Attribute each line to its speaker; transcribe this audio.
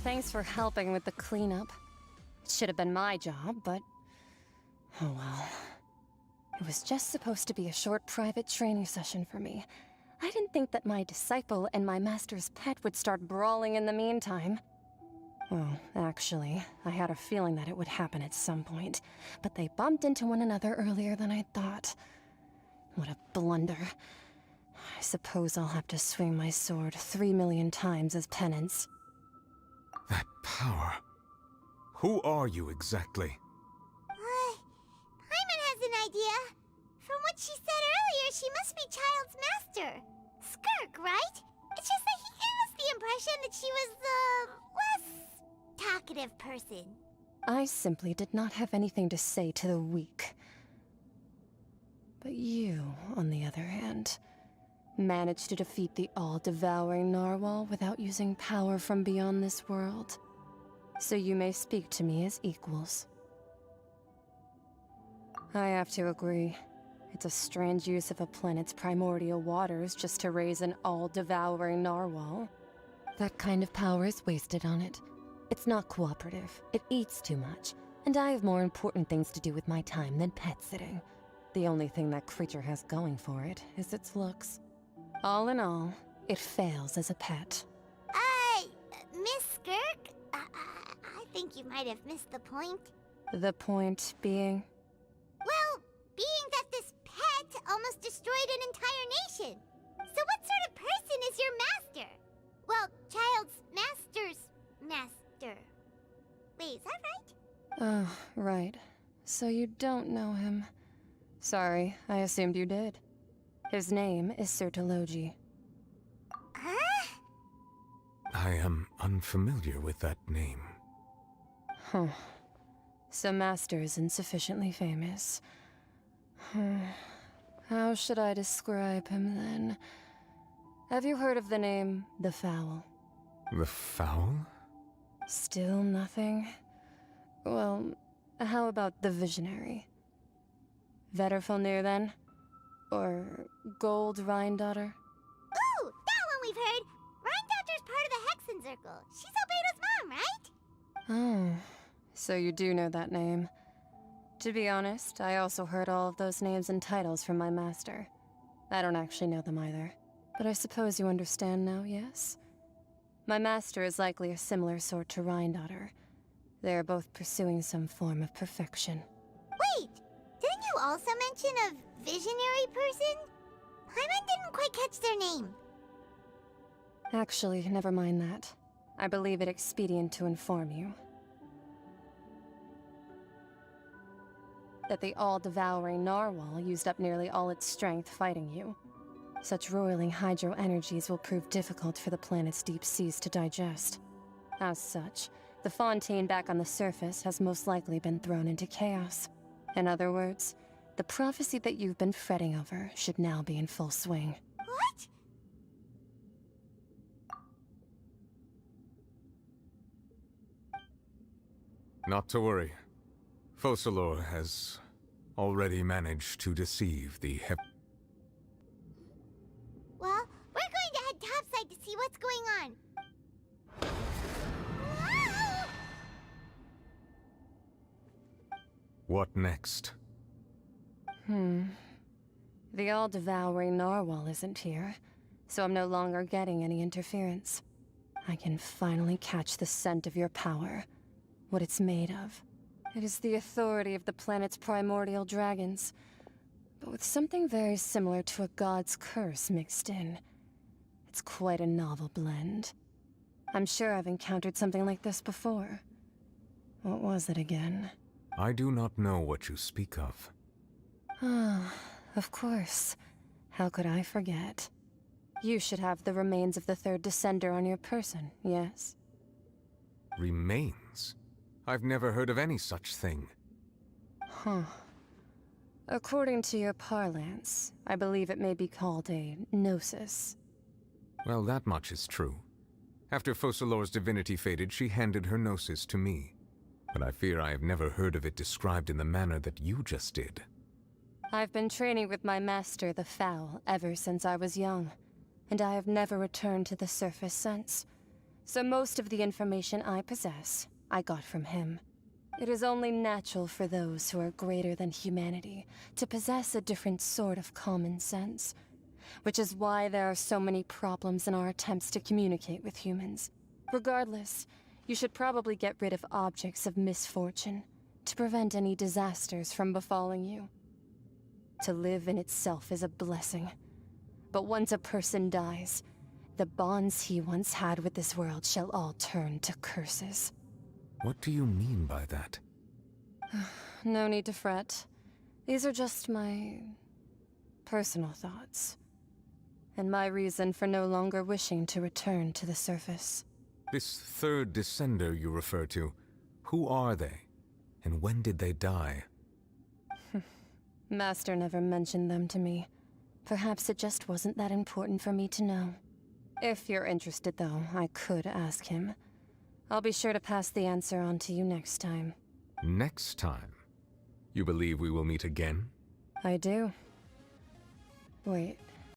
Speaker 1: Thanks for helping with the cleanup. It should have been my job, but... oh well. It was just supposed to be a short private training session for me. I didn't think that my disciple and my master's pet would start brawling in the meantime. Well, actually, I had a feeling that it would happen at some point, but they bumped into one another earlier than I thought. What a blunder. I suppose I'll have to swing my sword 3 million times as penance.
Speaker 2: That power. Who are you exactly?
Speaker 3: Paimon has an idea. From what she said earlier, she must be Childe's master. Skirk, right? It's just that he gave us the impression that she was the less talkative person.
Speaker 1: I simply did not have anything to say to the weak. But you, on the other hand, managed to defeat the all-devouring narwhal without using power from beyond this world. So you may speak to me as equals. I have to agree. It's a strange use of a planet's primordial waters just to raise an all-devouring narwhal. That kind of power is wasted on it. It's not cooperative, it eats too much, and I have more important things to do with my time than pet sitting. The only thing that creature has going for it is its looks. All in all, it fails as a pet.
Speaker 3: Miss Skirk? I think you might have missed the point.
Speaker 1: The point being?
Speaker 3: Well, being that this pet almost destroyed an entire nation. So what sort of person is your master? Well, Childe's master's master. Wait, is that right?
Speaker 1: Oh, right. So you don't know him. Sorry, I assumed you did. His name is Sertologi.
Speaker 3: Huh?
Speaker 2: I am unfamiliar with that name.
Speaker 1: Huh. So Master isn't sufficiently famous. How should I describe him then? Have you heard of the name The Fowl?
Speaker 2: The Fowl?
Speaker 1: Still nothing? Well, how about The Visionary? Vetterfulnir then? Or Gold Rhine-Daughter?
Speaker 3: Ooh, that one we've heard. Rhine-Daughter's part of the Hexen Circle. She's Albedo's mom, right?
Speaker 1: Oh, so you do know that name. To be honest, I also heard all of those names and titles from my master. I don't actually know them either. But I suppose you understand now, yes? My master is likely a similar sort to Rhine-Daughter. They are both pursuing some form of perfection.
Speaker 3: Wait, didn't you also mention a visionary person? Paimon didn't quite catch their name.
Speaker 1: Actually, never mind that. I believe it expedient to inform you that the all-devouring narwhal used up nearly all its strength fighting you. Such roiling hydro energies will prove difficult for the planet's deep seas to digest. As such, the fontaine back on the surface has most likely been thrown into chaos. In other words, the prophecy that you've been fretting over should now be in full swing.
Speaker 3: What?
Speaker 2: Not to worry. Focalor has already managed to deceive the
Speaker 3: Well, we're going to head topside to see what's going on. Whoa!
Speaker 2: What next?
Speaker 1: The all-devouring narwhal isn't here, so I'm no longer getting any interference. I can finally catch the scent of your power, what it's made of. It is the authority of the planet's primordial dragons, but with something very similar to a god's curse mixed in. It's quite a novel blend. I'm sure I've encountered something like this before. What was it again?
Speaker 2: I do not know what you speak of.
Speaker 1: Ah, of course. How could I forget? You should have the remains of the third descender on your person, yes?
Speaker 2: Remains? I've never heard of any such thing.
Speaker 1: Huh. According to your parlance, I believe it may be called a gnosis.
Speaker 2: Well, that much is true. After Focalor's divinity faded, she handed her gnosis to me. But I fear I have never heard of it described in the manner that you just did.
Speaker 1: I've been training with my master, the Fowl, ever since I was young, and I have never returned to the surface since. So most of the information I possess, I got from him. It is only natural for those who are greater than humanity to possess a different sort of common sense, which is why there are so many problems in our attempts to communicate with humans. Regardless, you should probably get rid of objects of misfortune to prevent any disasters from befalling you. To live in itself is a blessing, but once a person dies, the bonds he once had with this world shall all turn to curses.
Speaker 2: What do you mean by that?
Speaker 1: No need to fret. These are just my personal thoughts, and my reason for no longer wishing to return to the surface.
Speaker 2: This third descender you refer to, who are they? And when did they die?
Speaker 1: Master never mentioned them to me. Perhaps it just wasn't that important for me to know. If you're interested, though, I could ask him. I'll be sure to pass the answer on to you next time.
Speaker 2: Next time? You believe we will meet again?
Speaker 1: I do. Wait.